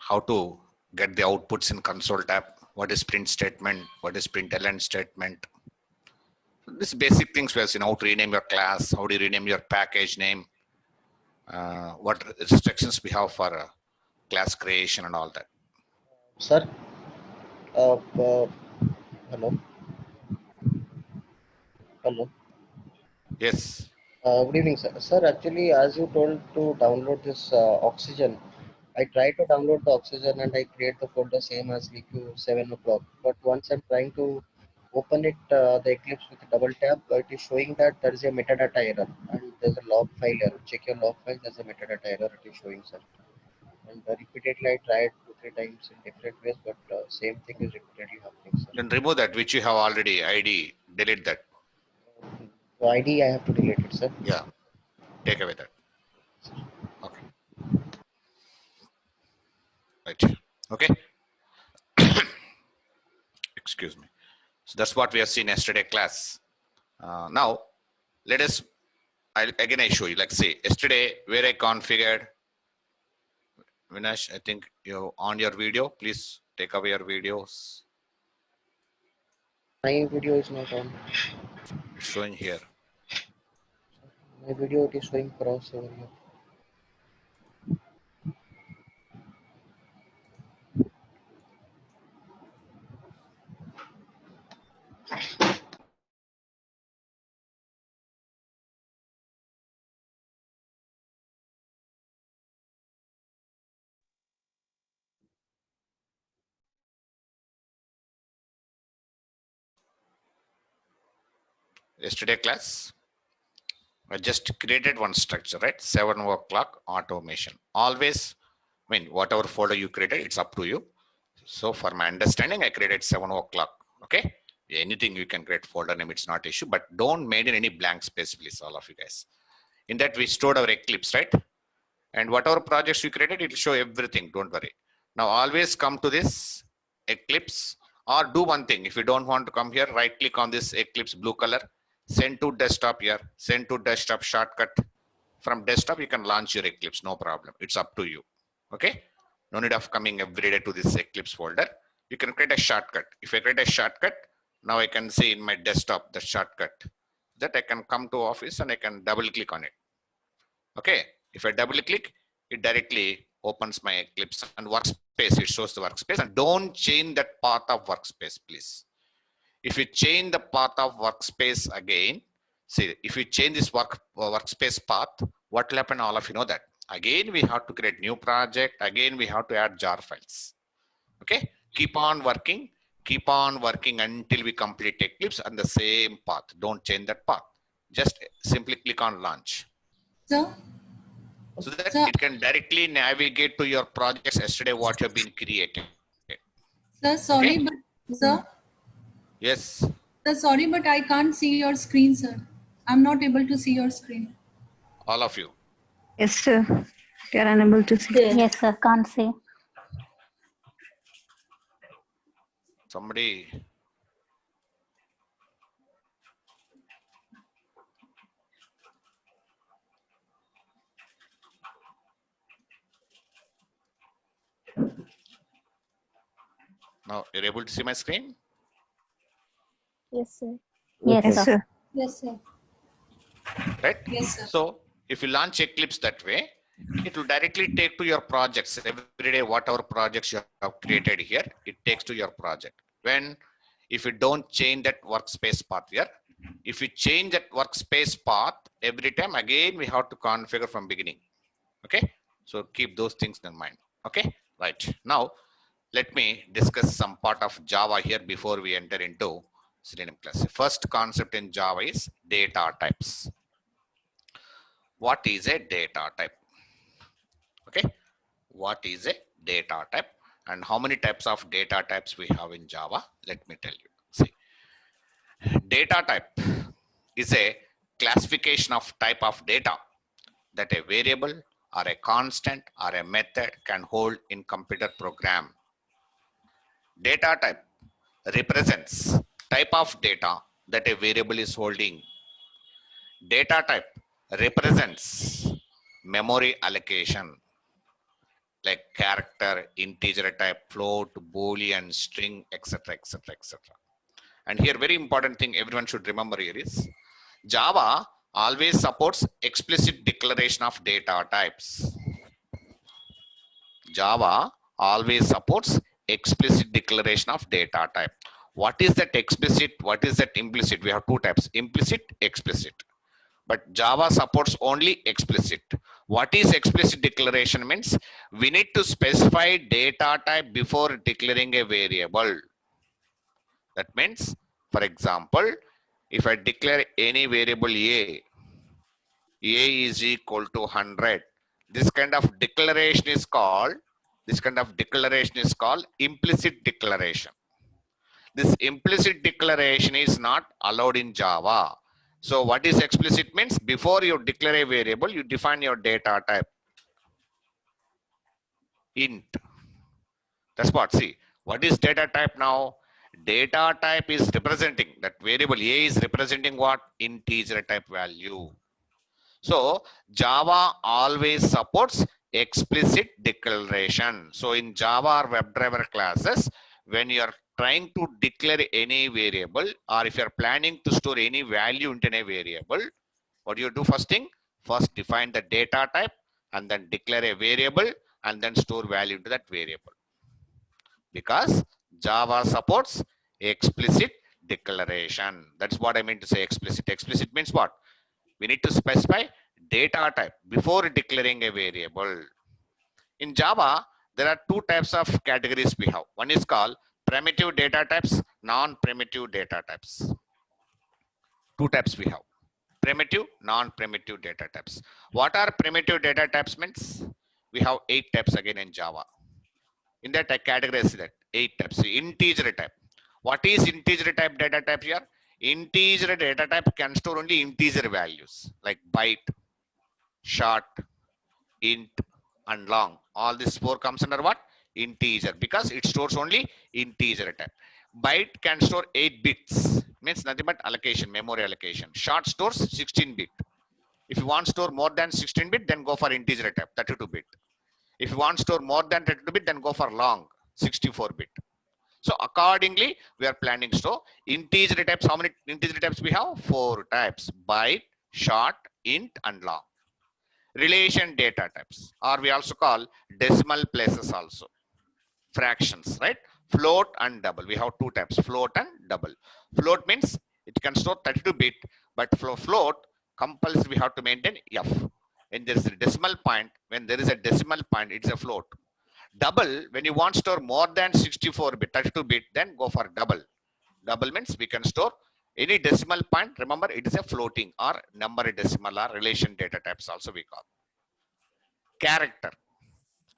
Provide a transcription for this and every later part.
how to get the outputs in console tab. What is print statement? What is println statement? This basic things we have seen. How to rename your class, how do you rename your package name, what restrictions we have for class creation and all that. Sir, hello. Hello. Yes. Good evening, sir. Sir, actually, as you told to download this Oxygen, I tried to download the Oxygen and I create the folder same as VQ 7 o'clock. But once I'm trying to open it, the Eclipse with a double tap, it is showing that there is a metadata error and there's a log file error. Check your log file, there's a metadata error it is showing, sir. And repeatedly I tried 2-3 times in different ways, but same thing is repeatedly happening, sir. Then remove that which you have already ID, delete that. The ID I have to delete it, sir. Yeah, take away that. Okay. Right. Okay. Excuse me. So that's what we have seen yesterday class. Now, let us, again I show you, like say yesterday where I configured, Vinash, I think you on your video, please take away your videos. My video is not on. It's showing here. My video it is showing cross over here. Yesterday class, I just created one structure, right? 7 o'clock automation. Always, I mean, whatever folder you created, it's up to you. So for my understanding, I created 7 o'clock. Okay. Anything you can create folder name, it's not issue, but don't maintain any blank space, please, all of you guys. In that we stored our Eclipse, right? And whatever projects you created, it will show everything. Don't worry. Now always come to this Eclipse, or do one thing. If you don't want to come here, right click on this Eclipse blue color, send to desktop here, send to desktop shortcut. From desktop, you can launch your Eclipse, no problem. It's up to you. Okay. No need of coming every day to this Eclipse folder. You can create a shortcut. If I create a shortcut, now I can see in my desktop the shortcut that I can come to Office and I can double click on it. Okay. If I double click, it directly opens my Eclipse and workspace. It shows the workspace, and don't change that path of workspace, please. If you change the path of workspace again, see, if you change this workspace path, what will happen? All of you know that. Again, we have to create new project. Again, we have to add jar files. Okay. Keep on working until we complete Eclipse on the same path. Don't change that path. Just simply click on launch. Sir? So that it can directly navigate to your projects yesterday what you have been creating. Sir, sorry, Okay. but sir? Yes. Sir, sorry, but I can't see your screen, sir. I'm not able to see your screen. All of you. Yes, sir. We are unable to see. Yes, sir. Can't see. Somebody. Now you're able to see my screen? Yes, sir. Yes, sir. Yes, sir. Right? Yes, sir. So if you launch Eclipse that way, it will directly take to your projects. Every day, whatever projects you have created here, it takes to your project. If you don't change that workspace path here, if you change that workspace path every time, again, we have to configure from beginning. Okay. So keep those things in mind. Okay. Right. Now, let me discuss some part of Java here before we enter into Selenium class. First concept in Java is data types. What is a data type? Okay. What is a data type and how many types of data types we have in Java? Let me tell you. See, data type is a classification of type of data that a variable or a constant or a method can hold in computer program. Data type represents type of data that a variable is holding. Data type represents memory allocation. like character, integer type, float, boolean, string, etc., etc., etc. And here, very important thing everyone should remember here is Java always supports explicit declaration of data types. Java always supports explicit declaration of data type. What is that explicit? What is that implicit? We have two types, implicit, explicit. But Java supports only explicit. What is explicit declaration means? We need to specify data type before declaring a variable. That means, for example, if I declare any variable A is equal to 100, this kind of declaration is called implicit declaration. This implicit declaration is not allowed in Java. So what is explicit means? Before you declare a variable, you define your data type int. That's what. See, what is data type now? Data type is representing that variable A is representing what? Integer type value. So Java always supports explicit declaration. So in Java or WebDriver classes, when you are trying to declare any variable, or if you are planning to store any value into a variable, what do you do first thing? First define the data type and then declare a variable and then store value into that variable. Because Java supports explicit declaration. That's what I mean to say explicit. Explicit means what? We need to specify data type before declaring a variable. In Java, there are two types of categories we have. One is called primitive data types, non-primitive data types. Two types we have. Primitive, non-primitive data types. What are primitive data types means? We have 8 types again in Java. In that I categorize that 8 types. Integer type. What is integer type data type here? Integer data type can store only integer values like byte, short, int, and long. All this 4 comes under what? Integer, because it stores only integer type. Byte can store 8 bits, means nothing but allocation, memory allocation. Short stores 16 bit. If you want to store more than 16 bit, then go for integer type, 32 bit. If you want to store more than 32 bit, then go for long, 64 bit. So accordingly, we are planning to store integer types. How many integer types we have? 4 types: byte, short, int, and long. Relation data types, or we also call decimal places also. Fractions, right? Float and double. We have 2 types, float and double. Float means it can store 32 bit, but float compulsory we have to maintain F. When there is a decimal point, it's a float. Double, when you want to store more than 64 bit, 32 bit, then go for double. Double means we can store any decimal point. Remember, it is a floating or number decimal or relation data types also we call. Character.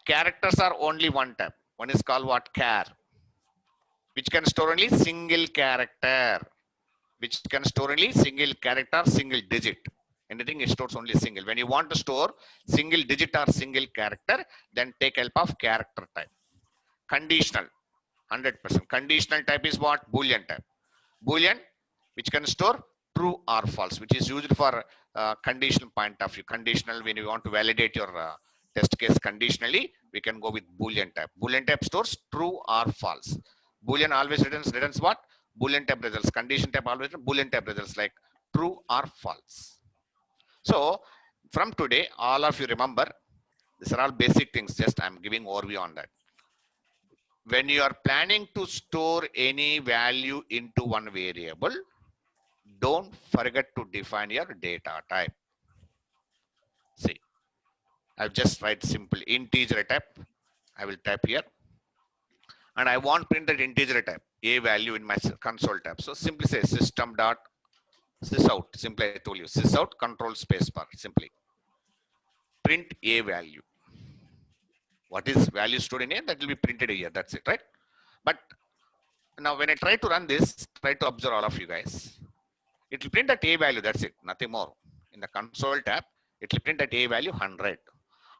Characters are only one type. One is called what? Char, which can store only single character. Single digit. Anything it stores only single. When you want to store single digit or single character, then take help of character type. Conditional, 100%. Conditional type is what? Boolean type. Boolean, which can store true or false, which is used for conditional point of view. Conditional, when you want to validate your test case conditionally, we can go with Boolean type. Boolean type stores true or false. Boolean always returns what? Boolean type results. Condition type always Boolean type results like true or false. So from today, all of you remember, these are all basic things. Just I'm giving overview on that. When you are planning to store any value into one variable, don't forget to define your data type. See, I've just write simple integer type. I will type here. And I want print that integer type, a value in my console tab. So simply say system dot sysout. Simply I told you sysout control space bar. Simply print a value. What is value stored in here? That will be printed here. That's it, right? But now when I try to run this, try to observe all of you guys. It will print that a value. That's it. Nothing more. In the console tab, it will print that a value 100.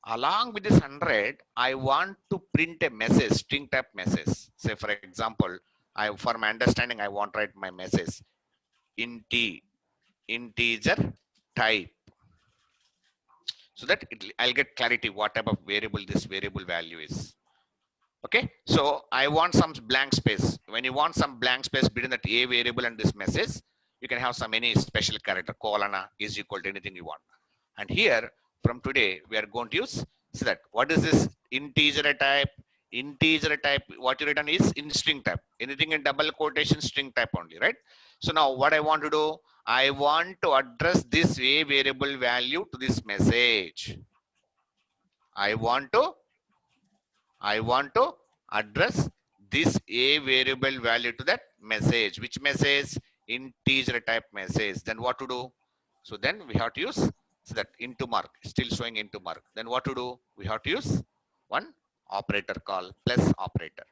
Along with this 100, I want to print a message, string type message. Say for example, for my understanding, I want to write my message integer type. so that I'll get clarity what type of variable this variable value is. Okay, so I want some blank space. When you want some blank space between that a variable and this message, you can have some any special character, colon is equal to anything you want. And here from today we are going to use so that what is this integer type? Integer type, what you written is in string type. Anything in double quotation string type only, right? So now what I want to do, I want to address this a variable value to this message. I want to address this a variable value to that message. Which message? Integer type message. Then what to do? So then we have to use so that into mark, still showing into mark. Then what to do? We have to use one operator called plus operator.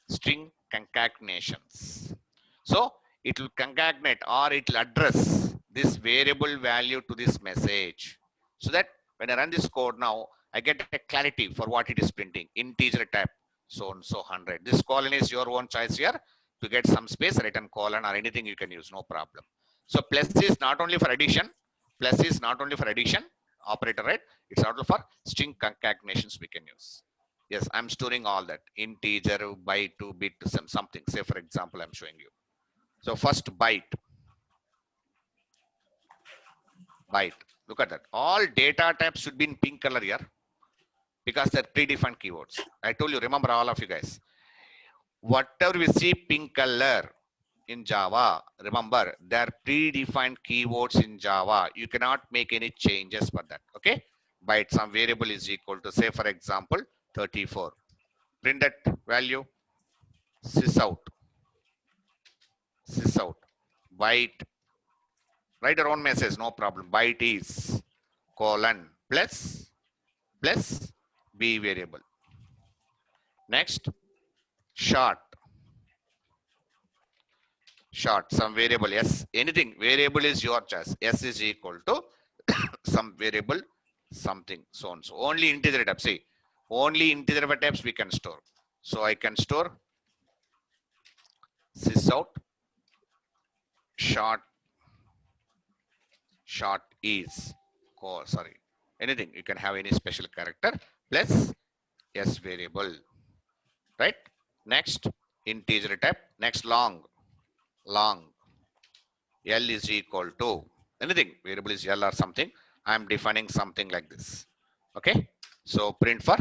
String concatenations. So it will concatenate or it will address this variable value to this message. So that when I run this code now, I get a clarity for what it is printing. Integer type, so and so 100. This colon is your own choice here. To get some space, written colon or anything you can use, no problem. So plus is not only for addition, plus is not only for addition operator, right? It's also for string concatenations we can use. Yes, I'm storing all that. Integer, byte to bit to something. Say for example, I'm showing you. So first byte. Byte. Look at that. All data types should be in pink color here because they're predefined keywords. I told you, remember all of you guys. Whatever we see pink color in Java, remember they're predefined keywords in Java. You cannot make any changes for that. Okay. Byte, some variable is equal to, say for example, 34. Print that value. Sysout. Sysout. Byte. Write your own message, no problem. Byte is colon plus b variable. Next, short, some variable s, anything variable is your choice. S is equal to some variable something, so and so. Only integer types. See, only integer types we can store. So I can store sysout short is sorry, anything you can have any special character plus s variable, right? Next, integer type. Next, long l is equal to anything variable is l or something. I am defining something like this. Okay, so print for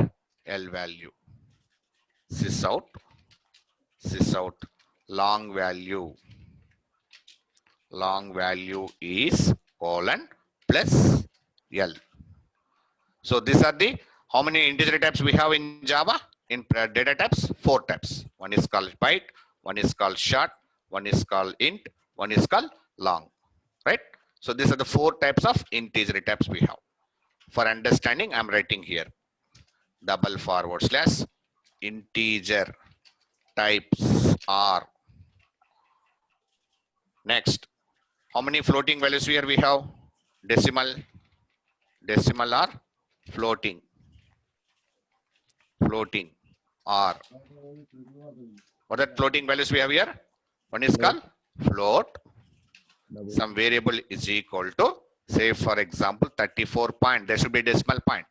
l value. Sysout long value is colon plus l. So these are the how many integer types we have in Java? In data types, 4 types. One is called byte, one is called short, one is called int, one is called long, right? So these are the 4 types of integer types we have. For understanding, I'm writing here double forward slash integer types are. Next, how many floating values here we have? Decimal or floating or what are the floating values we have here? One is called float. Some variable is equal to, say for example, 34 point. There should be a decimal point.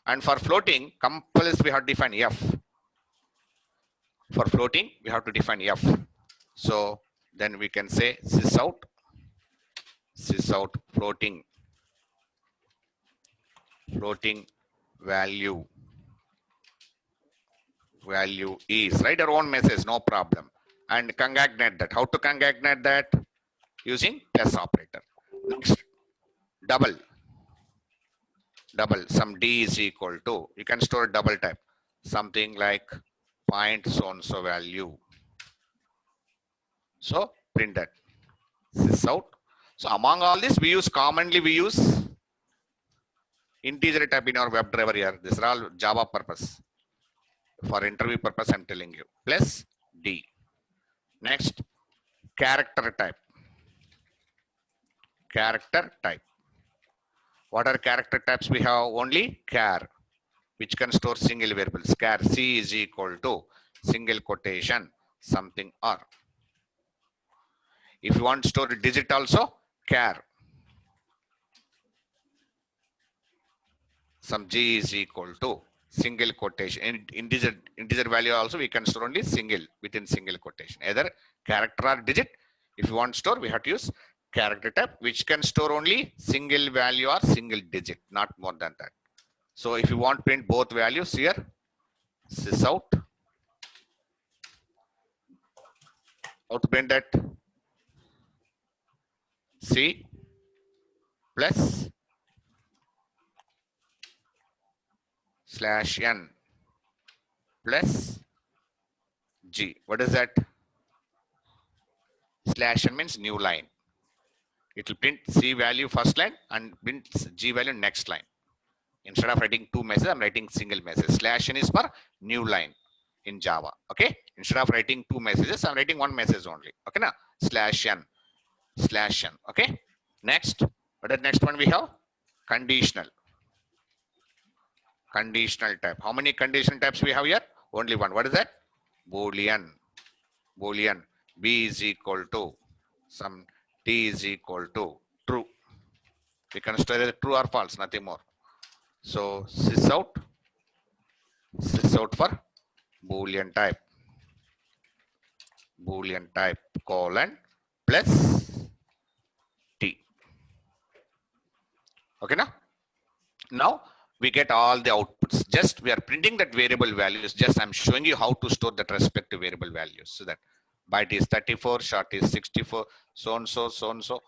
And for floating, compulsory we have to define f. For floating, we have to define f. So then we can say sysout floating value is, write your own message, no problem. And concatenate that. How to concatenate that? Using plus operator. Next, double, some d is equal to, you can store double type, something like point so and so value. So print that. Sysout. So among all this, we use integer type in our WebDriver here. These are all Java purpose. For interview purpose, I'm telling you. Plus D. Next, character type. What are character types we have? Only char, which can store single variables. Char C is equal to single quotation something R. If you want to store a digit also, char. some G is equal to single quotation. In integer value also we can store only single within single quotation, either character or digit. If you want to store, we have to use character type, which can store only single value or single digit, not more than that. So if you want to print both values here, sys out, how to print that? C plus /n plus G. What is that? /n means new line. It will print C value first line and print G value next line. Instead of writing two messages, I'm writing single message. /n is for new line in Java. Okay. Instead of writing two messages, I'm writing one message only. Okay. Now /n. Okay. Next, what is the next one we have? Conditional. Conditional type. How many conditional types we have here? Only one. What is that? Boolean. Boolean. B is equal to some T is equal to true. We can store it true or false, nothing more. So sys out for Boolean type. Boolean type colon plus T. Okay, now we get all the outputs. Just we are printing that variable values. Just I'm showing you how to store that respective variable values. So that byte is 34, short is 64, so and so, so and so.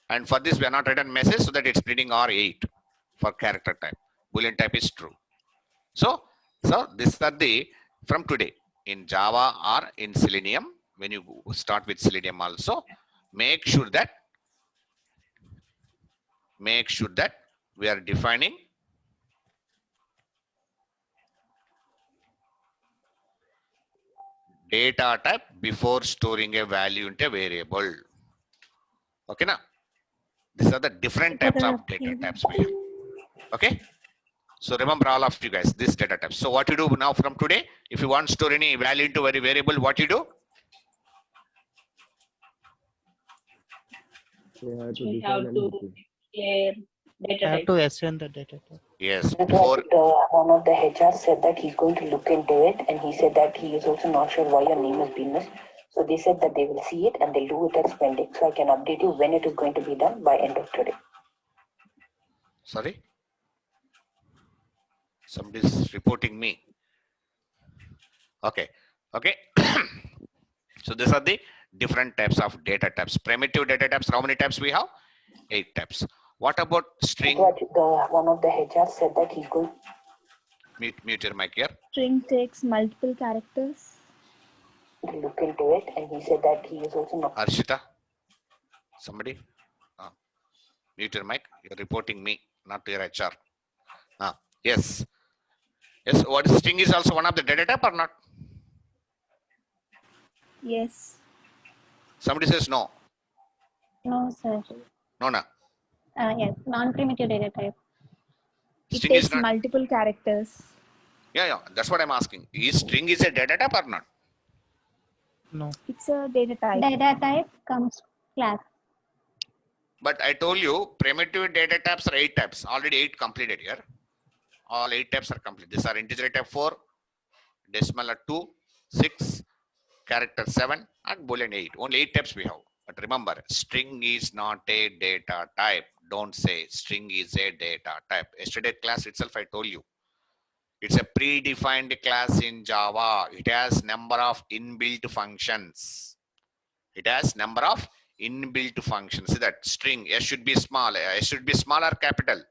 And for this, we are not written message, so that it's printing R8 for character type. Boolean type is true. So these are the from today in Java or in Selenium. When you start with Selenium also, make sure that we are defining data type before storing a value into a variable. Okay, now these are the different types of data types we have. Okay, so remember all of you guys this data types. So what you do now from today, if you want to store any value into a variable, what you do? We have to declare data type. To assign the data type. Yes, That's before what one of the HR said that he's going to look into it, and he said that he is also not sure why your name has been missed. So they said that they will see it and they'll do it as pending. So I can update you when it is going to be done by end of today. sorry, somebody is reporting me. Okay. So these are the different types of data types. Primitive data types, how many types we have? 8 types. What about string? What one of the HR said that he's going. Mute your mic here. String takes multiple characters. To look into it, and he said that he is also not. Arshita, somebody, mute your mic. You're reporting me, not your HR. Yes. What is string is also one of the data type or not? Yes. Somebody says no. No, sir. No. Yes, non-primitive data type. It String is takes not. multiple characters. Yeah. That's what I'm asking. Is string is a data type or not? No. It's a data type. Data type comes class. But I told you primitive data types are 8 types. Already 8 completed here. All 8 types are complete. These are integer type 4, decimal 2, 6, character 7, and Boolean 8. Only 8 types we have. But remember, string is not a data type. Don't say string is a data type. Yesterday class itself, I told you. It's a predefined class in Java. It has number of inbuilt functions. It has number of inbuilt functions. See that string, S should be small. S should be small or capital.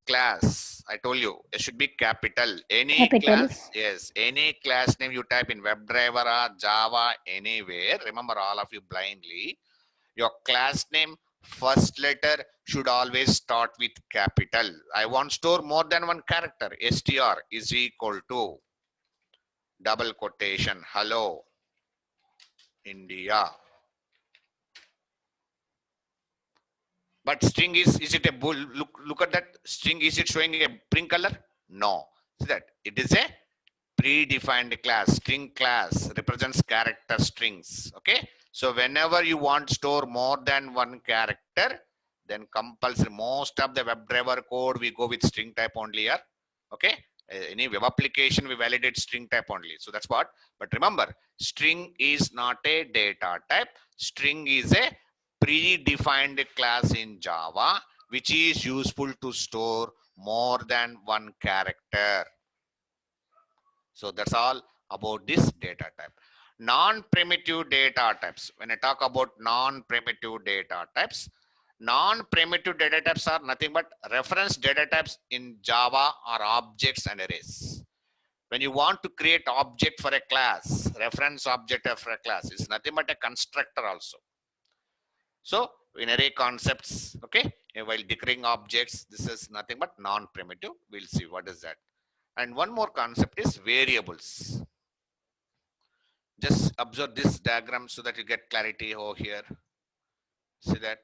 Class, I told you, it should be capital. Any class, yes, any class name you type in WebDriver or Java, anywhere, remember all of you blindly, your class name first letter should always start with capital. I want to store more than one character. str is equal to double quotation, hello, India. But string is it a bull? Look at that string. Is it showing a print color? No. See that it is a predefined class. String class represents character strings. Okay. So whenever you want to store more than one character, then compulsory most of the WebDriver code we go with string type only here. Okay, any web application we validate string type only. So that's what. But remember, string is not a data type. String is a predefined class in Java which is useful to store more than one character. So that's all about this data type. Non-primitive data types. When I talk about non-primitive data types, non-primitive data types are nothing but reference data types in Java or objects and arrays. When you want to create object for a class, reference object for a class is nothing but a constructor also. So in array concepts, okay, while declaring objects, this is nothing but non-primitive. We'll see what is that. And one more concept is variables. Just observe this diagram so that you get clarity over here. See that?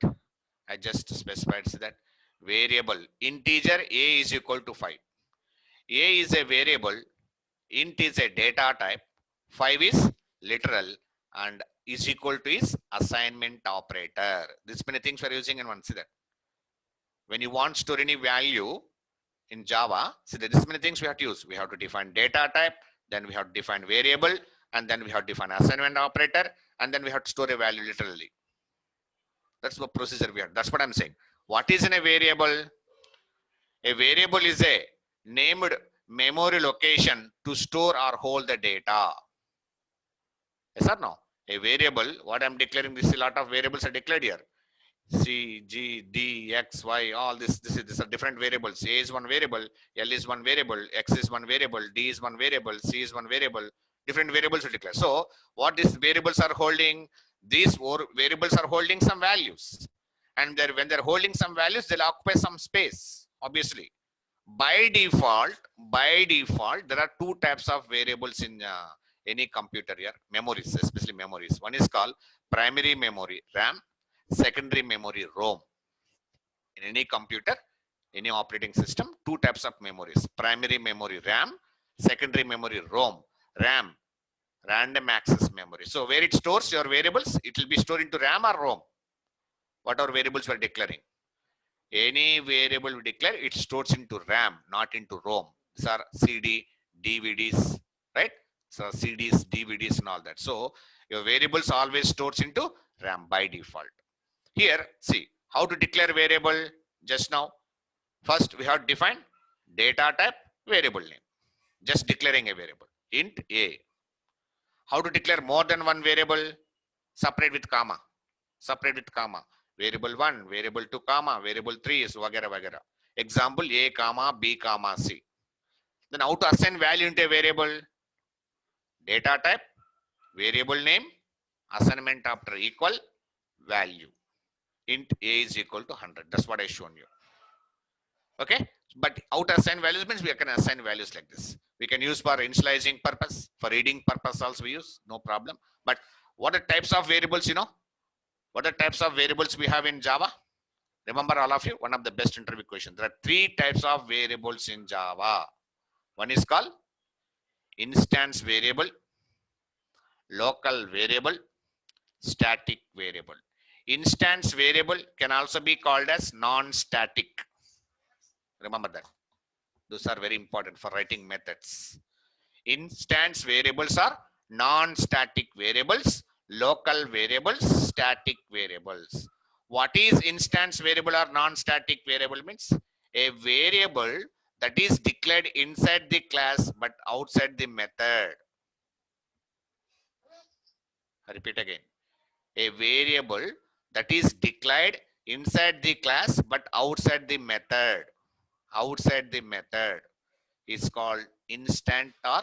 I just specified, see that? Variable, integer a is equal to 5. A is a variable, int is a data type, 5 is literal, and is equal to is assignment operator. This many things we are using in one. See that? When you want to store any value in Java, see that this many things we have to use. We have to define data type, then we have to define variable, and then we have to define assignment operator, and then we have to store a value literally. That's the procedure we have. That's what I'm saying. What is in a variable? A variable is a named memory location to store or hold the data. Yes or no? A variable, what I'm declaring, this is a lot of variables are declared here. C, G, D, X, Y, all these are different variables. A is one variable, L is one variable, X is one variable, D is one variable, C is one variable. Different variables are declared. So what these variables are holding? These variables are holding some values. And when they're holding some values, they'll occupy some space, obviously. By default, there are two types of variables in any computer here, memories, especially memories. One is called primary memory, RAM, secondary memory, ROM. In any computer, any operating system, two types of memories, primary memory, RAM, secondary memory, ROM. RAM, random access memory. So where it stores your variables, it will be stored into RAM or ROM. Whatever variables we are declaring. Any variable we declare, it stores into RAM, not into ROM. These are CD, DVDs, right? So CDs, DVDs and all that. So your variables always stores into RAM by default. Here, see how to declare variable just now. First, we have to define data type, variable name. Just declaring a variable, int A. How to declare more than one variable? Separate with comma. Separate with comma. Variable 1, variable 2, comma, variable 3 is vagara vagara. Example A, comma, B, comma, C. Then how to assign value into a variable? Data type, variable name, assignment after equal, value. Int A is equal to 100. That's what I shown you. Okay. But how to assign values means we can assign values like this. We can use for initializing purpose, for reading purpose also we use, no problem. But what are types of variables, you know? What are types of variables we have in Java? Remember all of you, one of the best interview questions. There are three types of variables in Java. One is called instance variable, local variable, static variable. Instance variable can also be called as non-static. Remember that. Those are very important for writing methods. Instance variables are non-static variables, local variables, static variables. What is instance variable or non-static variable means? A variable that is declared inside the class but outside the method. I repeat again. A variable that is declared inside the class but outside the method. Outside the method is called instant or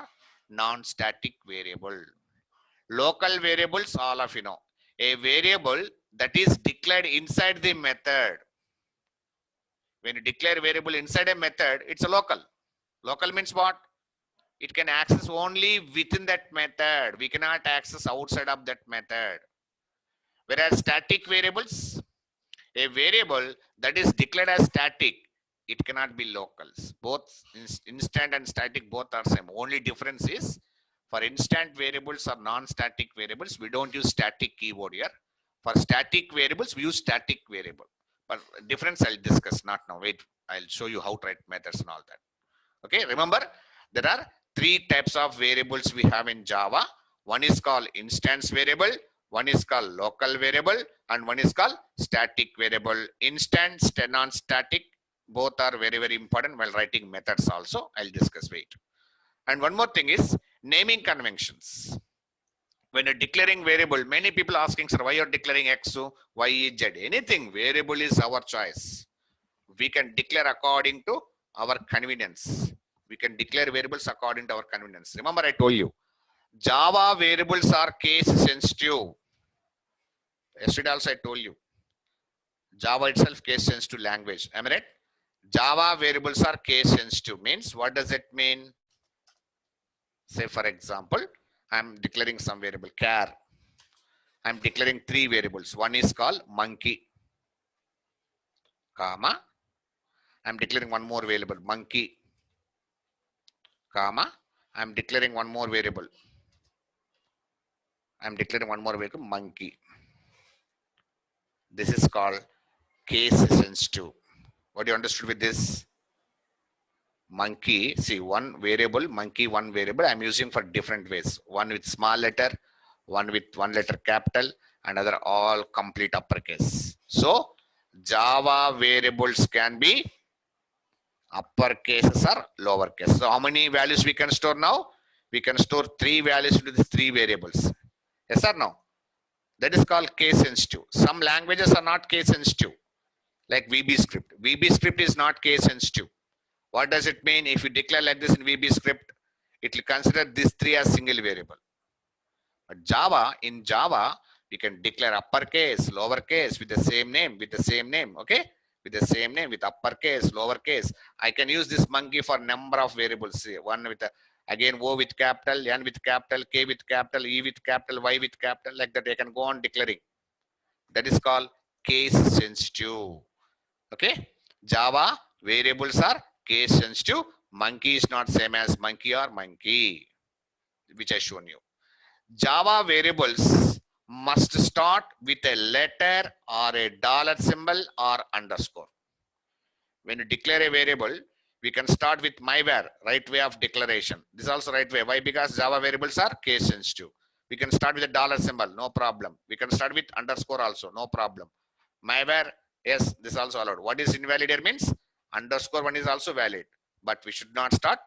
non-static variable. Local variables, all of you know. A variable that is declared inside the method. When you declare variable inside a method, it's a local. Local means what? It can access only within that method. We cannot access outside of that method. Whereas static variables, a variable that is declared as static, it cannot be locals. Both instant and static both are same. Only difference is for instant variables or non-static variables, we don't use static keyword here. For static variables, we use static variable. But difference I'll discuss, not now. Wait, I'll show you how to write methods and all that. Okay, remember there are three types of variables we have in Java. One is called instance variable, one is called local variable, and one is called static variable. Instance, non-static, both are very, very important while writing methods also. I'll discuss, wait. And one more thing is naming conventions. When you're declaring variable, many people asking, sir, why you're declaring X, Y, Z? Anything, variable is our choice. We can declare according to our convenience. We can declare variables according to our convenience. Remember, I told you, Java variables are case sensitive. Yesterday also I told you, Java itself case sensitive language. Am I right? Java variables are case sensitive. Means what does it mean? Say for example, I'm declaring some variable char. I'm declaring three variables. One is called monkey, comma. I'm declaring one more variable, monkey, comma. I'm declaring one more variable. I'm declaring one more variable, monkey. This is called case sensitive. What do you understood with this? Monkey, see one variable, monkey, one variable I'm using for different ways. One with small letter, one with one letter capital, another all complete uppercase. So Java variables can be uppercases or lowercase. So how many values we can store now? We can store three values into these three variables. Yes or no? That is called case sensitive. Some languages are not case sensitive, like VB script. VB script is not case sensitive. What does it mean? If you declare like this in VB script, it will consider these three as single variable. But Java, in Java, we can declare uppercase, lowercase with the same name, okay? With the same name, with uppercase, lowercase. I can use this monkey for number of variables. One with again O with capital, N with capital, K with capital, E with capital, Y with capital, like that I can go on declaring. That is called case sensitive. Okay? Java variables are case sensitive. Monkey is not same as monkey or monkey, which I shown you. Java variables must start with a letter or a dollar symbol or underscore. When you declare a variable, we can start with myvar, right way of declaration. This is also right way. Why? Because Java variables are case sensitive. We can start with a dollar symbol, no problem. We can start with underscore also, no problem. Myvar, yes, this is also allowed. What is invalid here means underscore one is also valid, but we should not start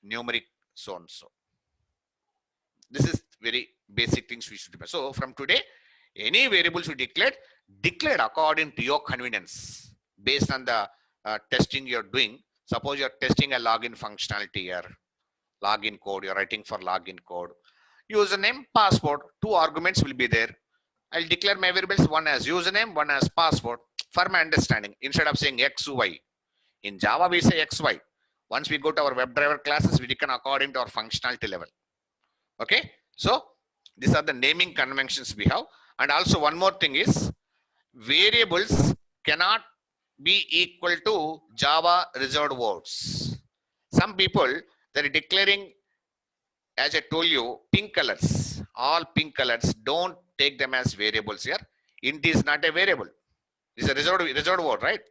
numeric so and so. This is very basic things we should remember. So from today, any variables you declared according to your convenience based on the testing you're doing. Suppose you're testing a login functionality here, login code, you're writing for login code. Username, password, two arguments will be there. I'll declare my variables, one as username, one as password. For my understanding, instead of saying XY, in Java we say XY. Once we go to our WebDriver classes, we can according to our functionality level. Okay, so these are the naming conventions we have. And also one more thing is variables cannot be equal to Java reserved words. Some people, they're declaring, as I told you, pink colors, all pink colors, don't take them as variables here. Int is not a variable. It's a reserved word, right?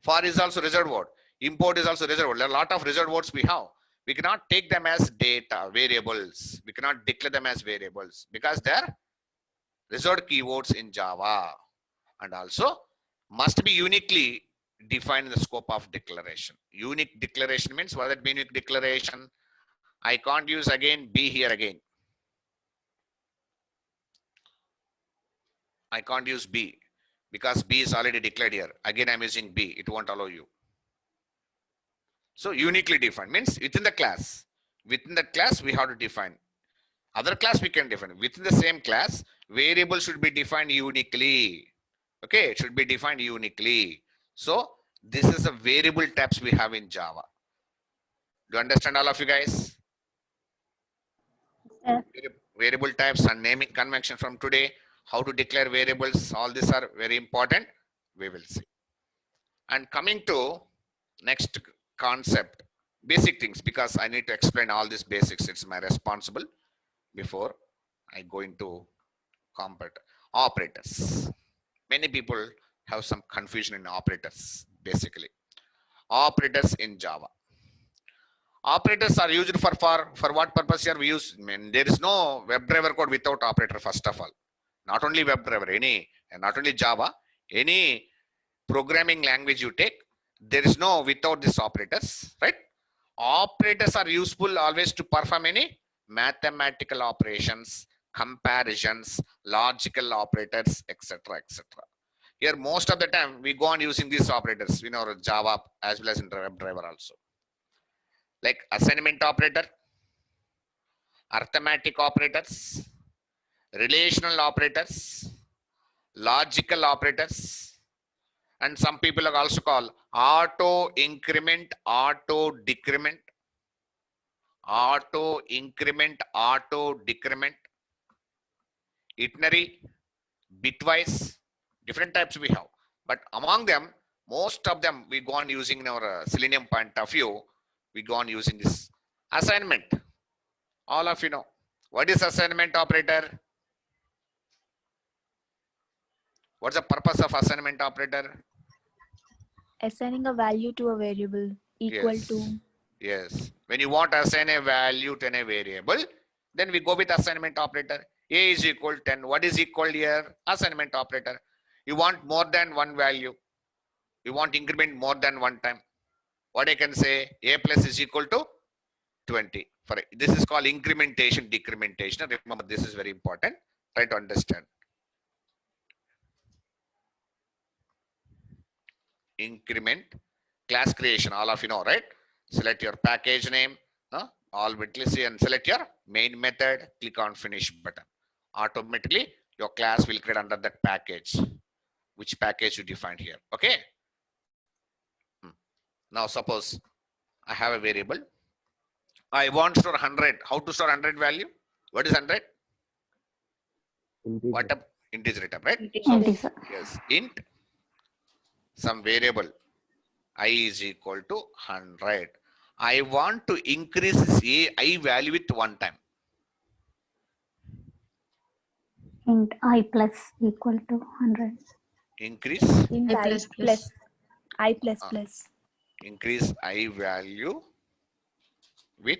For is also reserved word. Import is also reserved word. There are a lot of reserved words we have. We cannot take them as data variables. We cannot declare them as variables because they are reserved keywords in Java, and also must be uniquely defined in the scope of declaration. Unique declaration means what that mean? Unique declaration. I can't use again B here again. I can't use B because B is already declared here. Again, I'm using B. It won't allow you. So uniquely defined means within the class. Within that class, we have to define. Other class we can define. Within the same class, variable should be defined uniquely. Okay, it should be defined uniquely. So this is the variable types we have in Java. Do you understand, all of you guys? Yes. Variable types and naming convention from today. How to declare variables. All these are very important. We will see. And coming to next concept, basic things, because I need to explain all these basics. It's my responsible before I go into operators. Many people have some confusion in operators, basically. Operators in Java. Operators are used for what purpose here we use? I mean, there is no WebDriver code without operator, first of all. Not only WebDriver, not only Java, any programming language you take, there is no without these operators, right? Operators are useful always to perform any mathematical operations, comparisons, logical operators, etc., etc. Here, most of the time, we go on using these operators in our Java as well as in WebDriver also. Like assignment operator, arithmetic operators, relational operators, logical operators, and some people are also called auto increment, auto decrement, auto increment, auto decrement, iterary, bitwise, different types we have. But among them, most of them we go on using in our Selenium point of view, we go on using this assignment. All of you know. What is assignment operator? What's the purpose of assignment operator? Assigning a value to a variable equal Yes. to. Yes. When you want to assign a value to a variable, then we go with assignment operator. A is equal 10. What is equal here? Assignment operator. You want more than one value. You want increment more than one time. What I can say? A plus is equal to 20. This is called incrementation, decrementation. Remember, this is very important. Try to understand. Increment, class creation, all of you know, right? Select your package name, all see, and select your main method, click on finish button. Automatically your class will create under that package, which package you defined here. Okay. Now suppose I have a variable, I want to store 100. How to store 100 value? What is 100? Integer. What a integer type, right? Integer. Yes, int some variable I is equal to 100. I want to increase this I value with one time. Int I plus equal to 100. Increase Int I I plus plus. I plus Uh, plus. increase I value with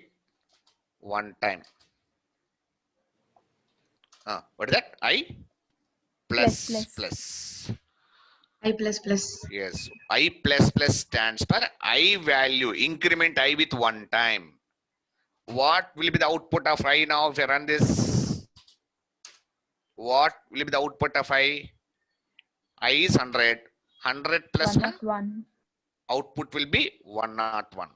one time. What is that? I plus plus. I plus plus. Yes, I plus plus stands for I value, increment I with one time. What will be the output of I now if I run this? What will be the output of I? I is 100. 100 plus 1. 101. Output will be 101.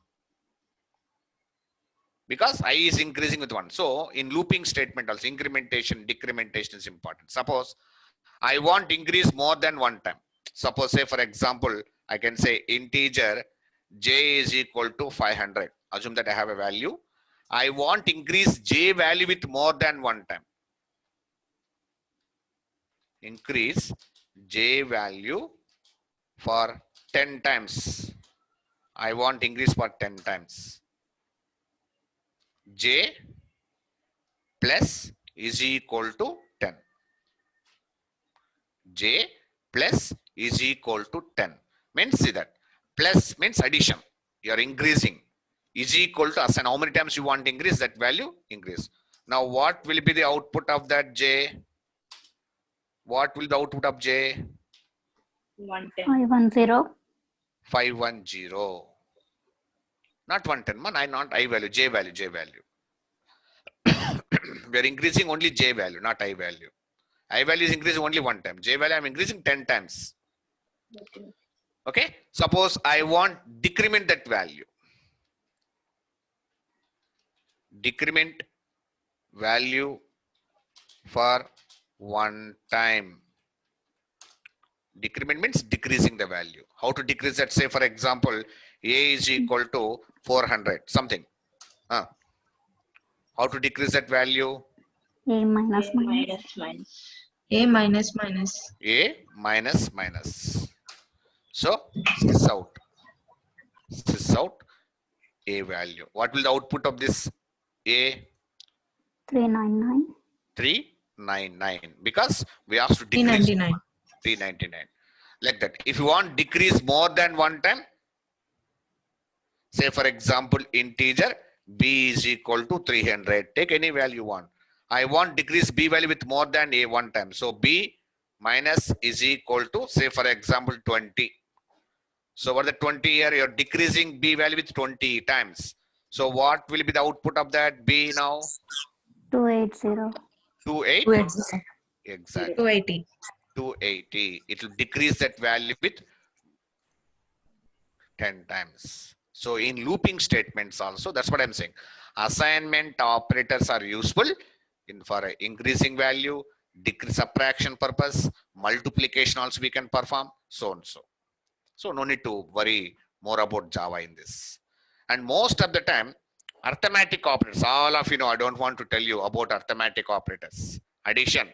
Because I is increasing with 1. So in looping statement also, incrementation, decrementation is important. Suppose I want increase more than one time. Suppose say for example, I can say integer j is equal to 500. Assume that I have a value. I want increase j value with more than one time. Increase j value for 10 times. I want increase for 10 times. J plus is equal to 10. J plus is equal to 10. Means see that. Plus means addition. You are increasing. Is equal to assign. How many times you want to increase that value? Increase. Now what will be the output of that J? What will the output of J? 110. 510. 510. Not 110, man. I not I value, J value, J value. We are increasing only J value, not I value. I value is increasing only one time. J value I am increasing 10 times. Okay. Suppose I want decrement that value. Decrement value for one time. Decrement means decreasing the value. How to decrease that? Say for example, A is equal to 400 something. How to decrease that value? A minus A minus. minus minus. A minus minus. A minus minus. So sys out. Sys out A value. What will the output of this A? 399. 399. Because we asked to decrease 399. 399. like that. If you want decrease more than one time, say for example, integer b is equal to 300. Take any value you want. I want decrease b value with more than a one time. So b minus is equal to, say for example, 20. So for the 20 here, you're decreasing b value with 20 times. So what will be the output of that b now? 280. 28? 280. Exactly. 280. 280. It will decrease that value with 10 times. So in looping statements also, that's what I'm saying. Assignment operators are useful for increasing value, decrease subtraction purpose, multiplication also we can perform, so and so. So no need to worry more about Java in this. And most of the time, arithmetic operators, all of you know, I don't want to tell you about arithmetic operators. Addition.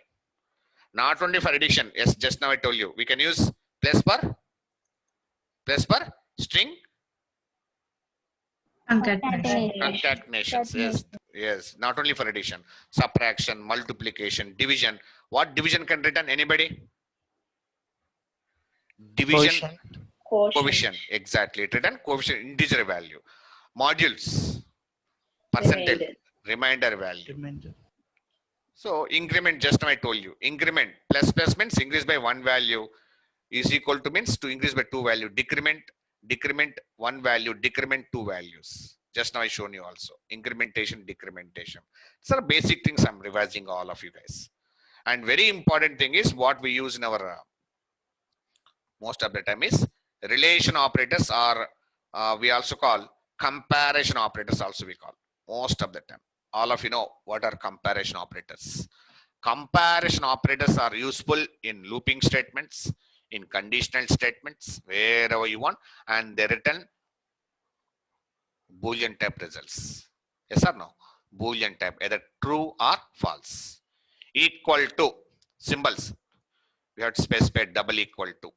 Not only for addition, yes, just now I told you, we can use plus per string Concatenation. concatenations. Yes, not only for addition, subtraction, multiplication, division. What division can return? Anybody? Division coefficient. Exactly. It return coefficient integer value. Modules, percentage, remainder value. So increment, just now I told you, increment plus means increase by one value is equal to means to increase by two value. Decrement one value, decrement two values. Just now I shown you also. Incrementation, decrementation. So basic things I'm revising all of you guys. And very important thing is what we use in our most of the time is relation operators, or we also call comparison operators also we call most of the time. All of you know what are comparison operators. Comparison operators are useful in looping statements, in conditional statements, wherever you want, and they return Boolean type results. Yes or no? Boolean type, either true or false. Equal to symbols, we have to specify double equal to.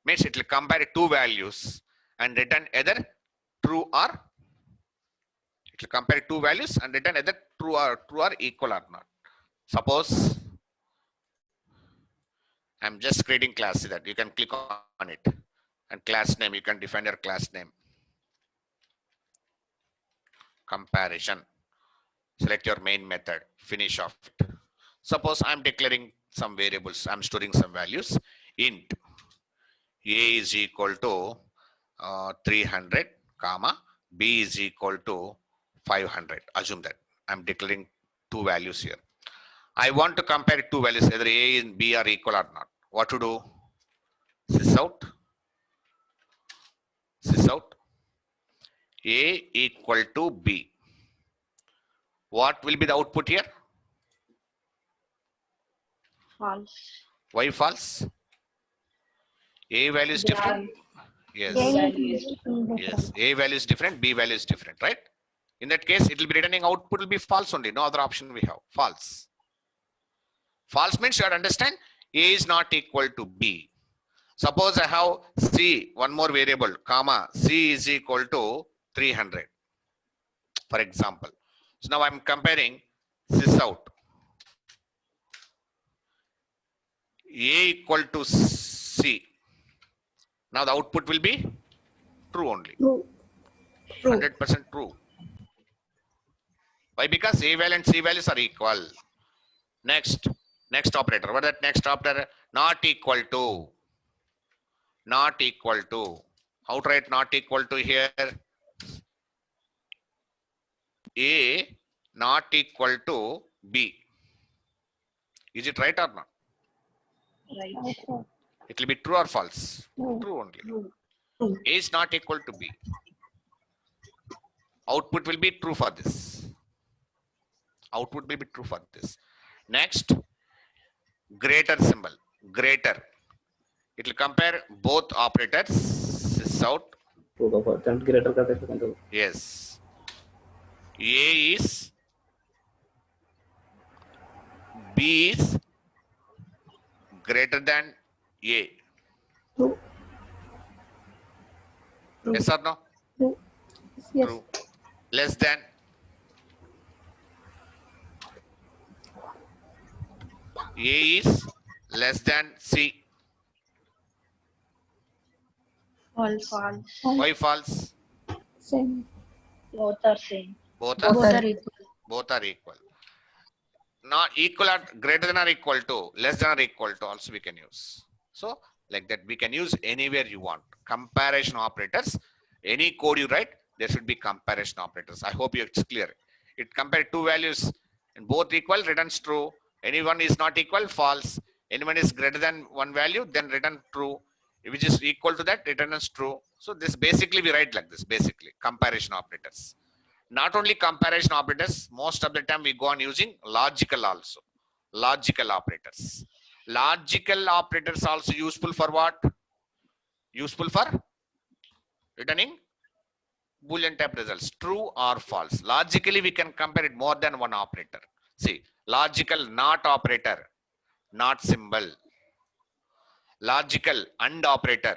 Means it will compare two values and return either true or, it will compare two values and return either true or equal or not. Suppose I'm just creating class that you can click on it, and class name, you can define your class name. Comparison. Select your main method, finish off it. Suppose I'm declaring some variables, I'm storing some values. Int a is equal to 300, comma b is equal to 500. Assume that I'm declaring two values here. I want to compare two values, either a and b are equal or not. What to do? Sys out. A equal to b. What will be the output here? False. Why false? A value is different. Yes. Yes. A value is different, B value is different, right? In that case, it will be returning output will be false only. No other option we have. False. False means you have to understand A is not equal to B. Suppose I have C, one more variable, comma, C is equal to 300. For example. So now I'm comparing sys out. A equal to C. Now the output will be true only. 100% true. Why? Because A value and C values are equal. Next operator. What is that next operator? Not equal to. Not equal to. How to write not equal to here? A not equal to B. Is it right or not? Right. It will be true or false? True only. A is not equal to B. Output will be true for this. Output will be true for this. Next, greater symbol. Greater. It will compare both operators. Sys out. Yes. A is, B is greater than A. Yes or no? Yes. True. Less than. A is less than C. False. False. Why false? Same. Both are same. Both Both are are equal. both are equal. Not equal or greater than or equal to, less than or equal to also we can use. So like that we can use anywhere you want. Comparison operators, any code you write, there should be comparison operators. I hope it's clear. It compared two values and both equal, returns true. Anyone is not equal, false. Anyone is greater than one value, then return true. Which is equal to that, returns true. So this basically we write like this, basically comparison operators. Not only comparison operators, most of the time we go on using logical also. Logical operators. Logical operators also useful for what? Useful for returning Boolean type results, true or false. Logically, we can compare it more than one operator. See, logical not operator, not symbol. Logical and operator,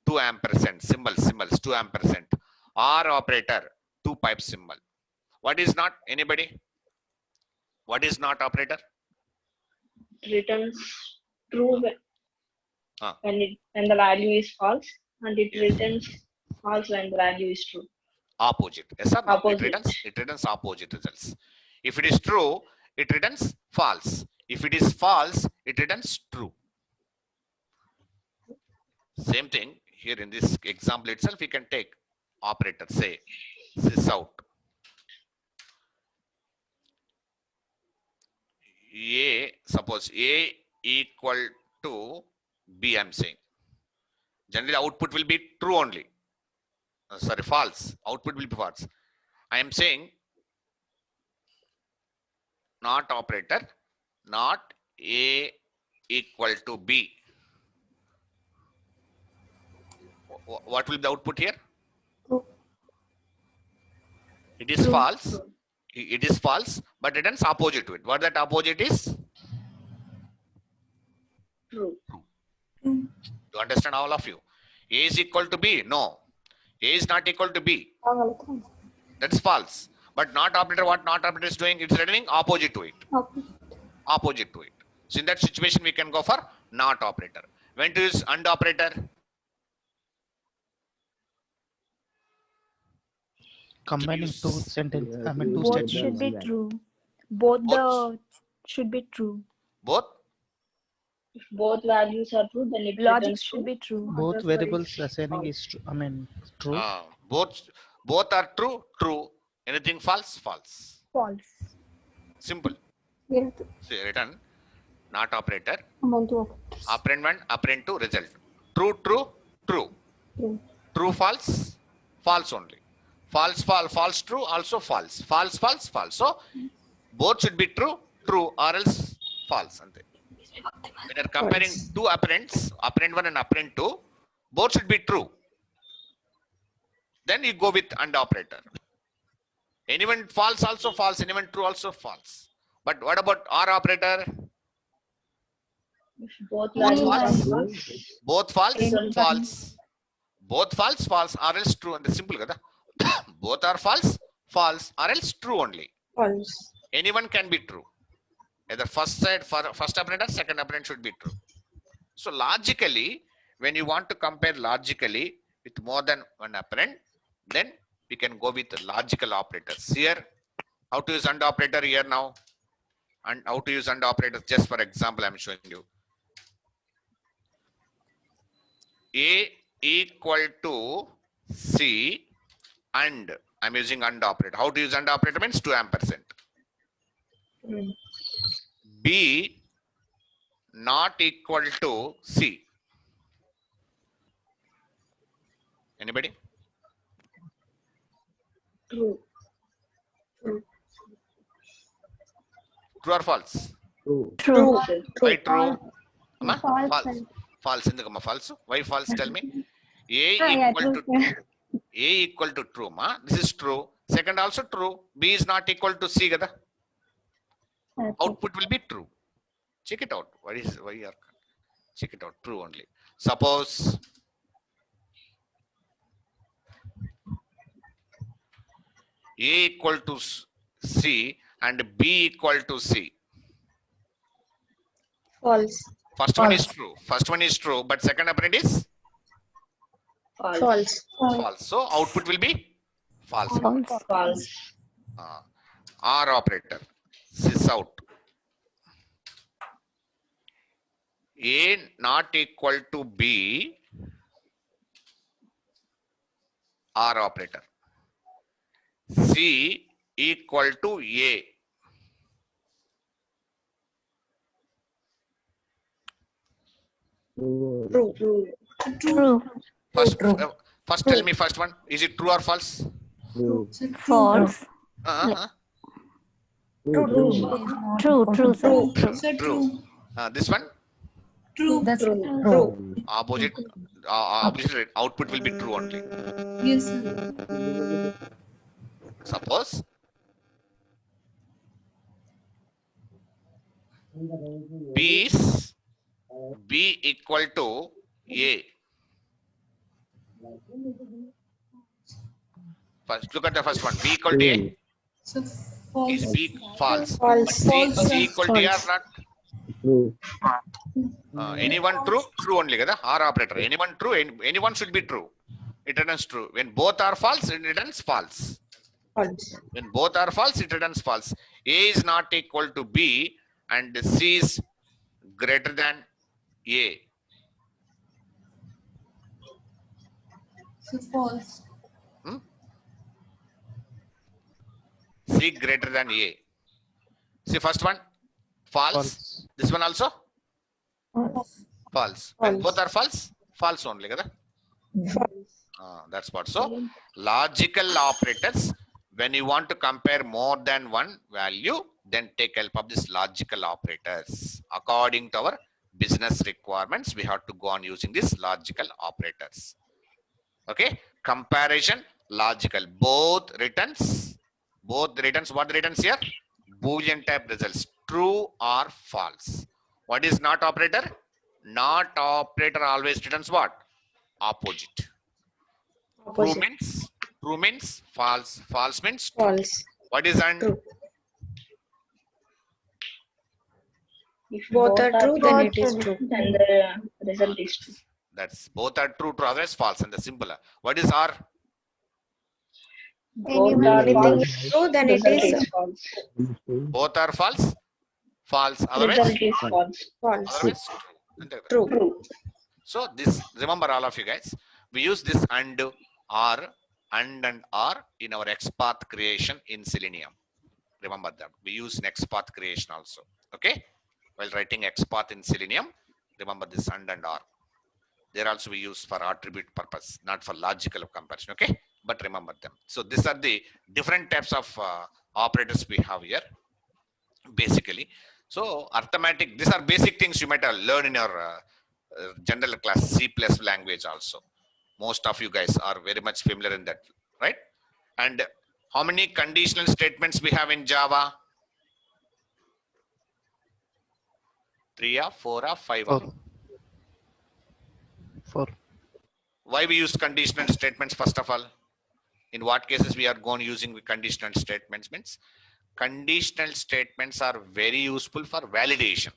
2 ampersand, symbols, 2 ampersand. Or operator, 2 pipe symbol. What is not? Anybody? What is not operator? Returns true Ah. when the value is false, and it Yes. returns false when the value is true. Opposite. Yes or no? Opposite. It returns opposite results. If it is true, it returns false. If it is false, it returns true. Same thing here in this example itself, we can take operator, say sys out. Suppose A equal to B, I'm saying. Generally, output will be true only. Sorry, false. Output will be false. I am saying not operator, not A equal to B. What will be the output here? True. It is false. It is false, but it is opposite to it. What that opposite is? True. You understand, all of you? A is equal to B? No. A is not equal to B. That's false. But not operator, what not operator is doing? It's returning opposite to it. Opposite to it. So in that situation, we can go for not operator. When to use and operator? Combining two sentences, I mean two Both statements. should be true. Both the should be true. Both? If both values are true, then it Logic returns should be true. Both Otherwise, variables assigning false. is true. I mean true. Both are true, true. Anything false, false. False. Simple. So return not operator. Operand 1, operand 2, result. True, true, true. True, false, false only. False, false, true, also false. False, false, false. So both should be true, true, or else false. When you're comparing two operands, operand 1 and operand 2, both should be true. Then you go with and operator. Anyone false also false, anyone true also false. But what about or operator? If both Both values are false. false, Both false, Return false. Both false, false, or else true. And the simple kada. Both are false, false, or else true only. false. Anyone can be true. Either first side, first operator, second operator should be true. So logically, when you want to compare logically with more than one operand, then we can go with logical operators. Here, how to use AND operator here now, and how to use AND operators. Just for example, I'm showing you. A equal to C, and I'm using AND operator. How to use AND operator means 2 ampersand. B not equal to C. Anybody? True. True or false? True. Why true? Amma? False. False. False. Endukama false? Why false? Tell me. A Yeah, equal true, to sir. A equal to true. Ma. This is true. Second also true. B is not equal to C. Gada. Okay. Output will be true. Check it out. Why you are? Check it out. True only. Suppose A equal to C and B equal to C. False. First one is true. First one is true, but second operand is False. False. So output will be false. False. False. OR operator. Sys out. A not equal to B. OR operator. C equal to A. True. True. First tell me first one. Is it true or false? Sir, False. True, sir. True. Sir, True. true. This one? True. True. Opposite. Opposite output will be true only. Yes, sir. Suppose B is B equal to A. First, look at the first one. B equal to A. So Is false. B false? False. But C equal to A or not? True. Anyone true? True only. Kada? R operator. Anyone true? Anyone should be true. It returns true. When both are false, it returns false. False. When both are false, it returns false. A is not equal to B and C is greater than A. So false. C greater than A. See first one, false. False. This one also False. false. When both are false, false only. Kada? That's what. So logical operators, when you want to compare more than one value, then take help of this logical operators. According to our business requirements, we have to go on using these logical operators. Okay, comparison, logical, both returns, what returns here? Boolean type results, true or false. What is not operator? Not operator always returns what? Opposite. True means false. False means true. False. What is and? True. If both are true, then it is true. Then the result is true. That's both are true, otherwise false, and the simple. What is R? Both are Anything false. is true, then it Result is is false. Both are false. False. Otherwise, Result is false. false. otherwise True. True. So this, remember all of you guys, we use this and or and or in our XPath creation in Selenium. Remember that we use an XPath creation also. Okay, while writing XPath in Selenium, remember this and or. There also we use for attribute purpose, not for logical comparison. Okay, but remember them. So these are the different types of operators we have here, basically. So arithmetic, these are basic things you might have learned in your general class C+ language also. Most of you guys are very much familiar in that, right? And how many conditional statements we have in Java? 3 or 4 or 5? 4. Why we use conditional statements first of all? In what cases we are going using conditional statements? Means conditional statements are very useful for validation.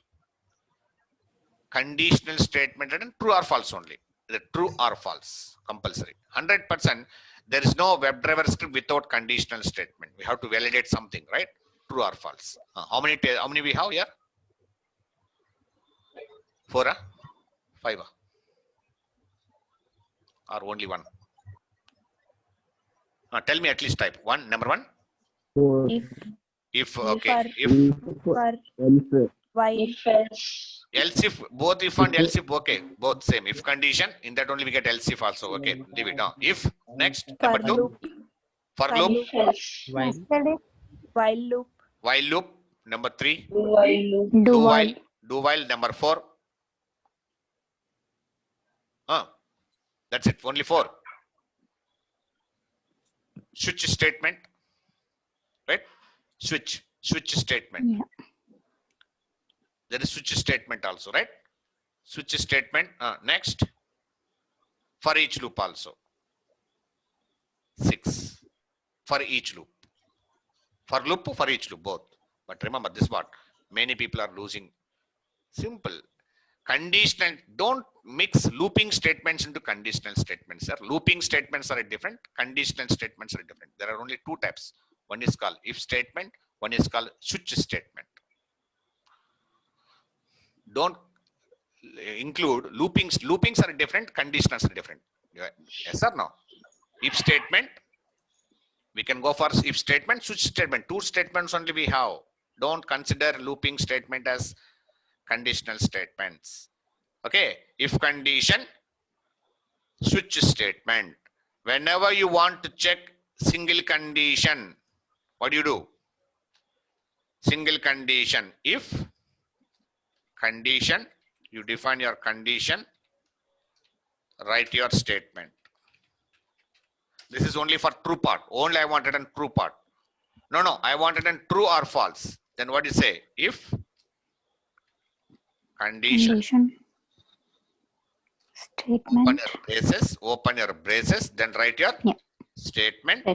Conditional statement and true or false only. The true or false compulsory. 100%. There is no WebDriver script without conditional statement. We have to validate something, right? True or false. How many we have here? 4, 5, or only 1? Tell me at least type. Number 1. If okay. If While. else if, both if and else if, okay, both same. If condition, in that only we get else if also. Okay, leave it. If next, number 2. For loop. While loop. While loop. Number 3. Do while. Do while. Number 4. That's it. Only 4. Switch statement. Right? Switch statement. Yeah. There is switch statement also, right? Switch statement. Next. For each loop also. 6. For each loop. For loop, for each loop, both. But remember this what? Many people are losing. Simple. Conditional, don't mix looping statements into conditional statements, sir. Looping statements are different, conditional statements are different. There are only two types. One is called if statement, one is called switch statement. Don't include loopings. Loopings are different, conditionals are different. Yes or no? If statement, we can go for if statement, switch statement. Two statements only we have. Don't consider looping statement as conditional statements. Okay, if condition, switch statement. Whenever you want to check single condition, what do? Single condition. If condition, you define your condition, write your statement. This is only for true part. Only I wanted a true part. No, I wanted a true or false. Then what do you say? If condition, statement, open your braces, then write your statement,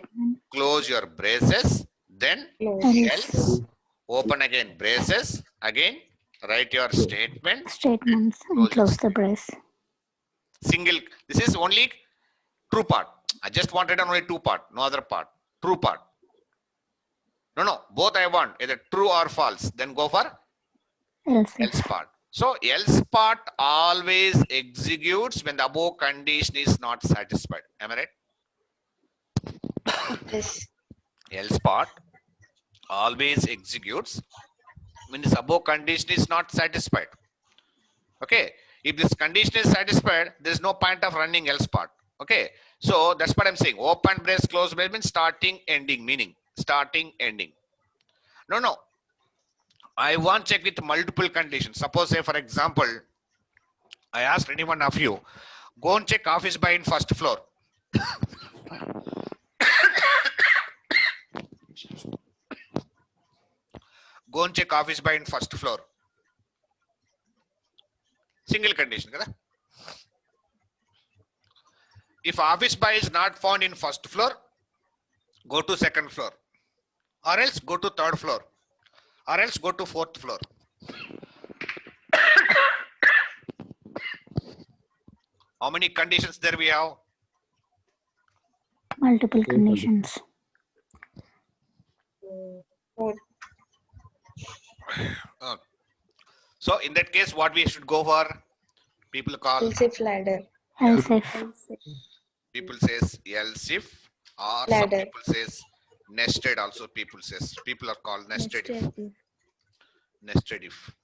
close your braces, then else, open again braces, again write your statements and close the brace. Single, this is only true part. I just wanted only two part, no other part. True part. No, both I want, either true or false. Then go for else part. So else part always executes when the above condition is not satisfied. Am I right? Yes. Else part always executes when this above condition is not satisfied. Okay. If this condition is satisfied, there is no point of running else part. Okay. So that's what I'm saying. Open brace, close brace means starting, ending, meaning starting, ending. No. I want check with multiple conditions. Suppose, say, for example, I asked any one of you, go and check office by in first floor. Go and check office by in first floor. Single condition. Kada? If office by is not found in first floor, go to second floor. Or else go to third floor. Or else go to fourth floor. How many conditions there we have? Multiple conditions. So in that case, what we should go for? People call Else if ladder. Else if. People says else if, or Ladder. some people says nested. Also people are called nested if. Nested if.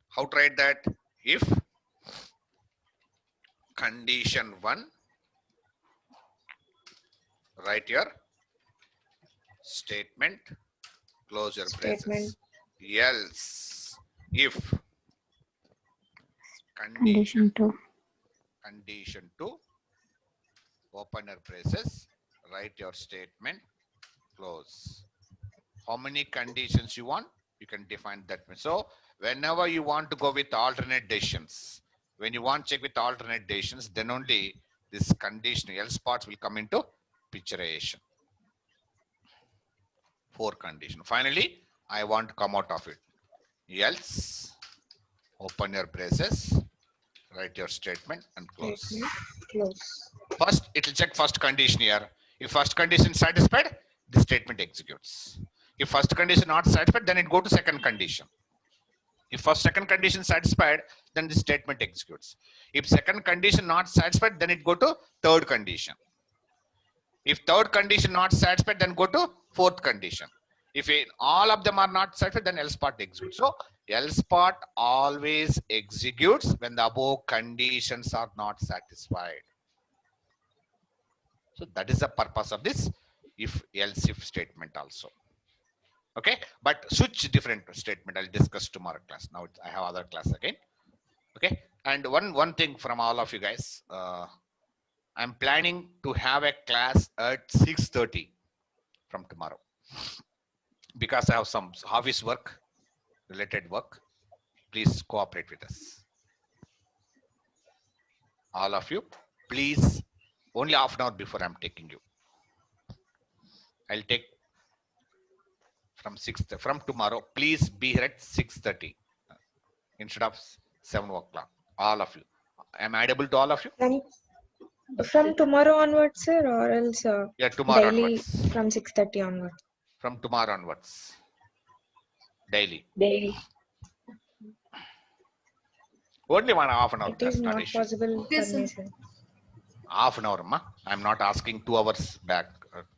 How to write that? If condition 1, write your statement, close your braces. Else if Condition 2. Condition 2, open your braces, write your statement, close. How many conditions you want? You can define that. So whenever you want to go with alternate decisions, when you want to check with alternate decisions, then only this conditional else parts will come into picturization. 4 condition. Finally, I want to come out of it. Else, open your braces, write your statement and close. First, it will check first condition here. If first condition satisfied, the statement executes. If first condition not satisfied, then it go to second condition. If second condition satisfied, then the statement executes. If second condition not satisfied, then it go to third condition. If third condition not satisfied, then go to fourth condition. If all of them are not satisfied, then else part executes. So else part always executes when the above conditions are not satisfied. So that is the purpose of this if else if statement also. Okay, but switch different statement. I'll discuss tomorrow class. Now I have other class again. Okay, and one thing from all of you guys, I'm planning to have a class at 6:30 from tomorrow because I have some office work, related work. Please cooperate with us. All of you, please, only half an hour before I'm taking you. I'll take from tomorrow. Please be here at 6:30. instead of 7 o'clock. All of you. Am I audible to all of you? From tomorrow onwards, sir, or else Yeah, tomorrow daily onwards. from 6:30 onwards. From tomorrow onwards. Daily. Daily. Only 1.5 hour It is class, not not issue. possible Okay, for sir. me, sir. Half an hour, ma. I'm not asking 2 hours back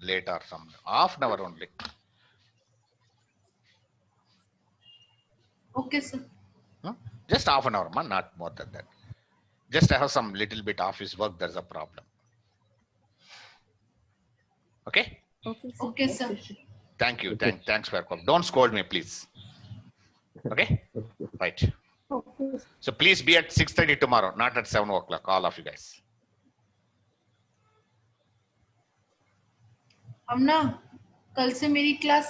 later or something. Half an hour only. Okay, sir. Huh? Just half an hour, ma. Not more than that. Just I have some little bit office work. There's a problem. Okay. Okay, sir. Okay, sir. Thank you. Thanks for your call. Don't scold me, please. Okay. Right. Okay. So please be at 6:30 tomorrow, not at 7 o'clock. All of you guys. अब ना कल से मेरी class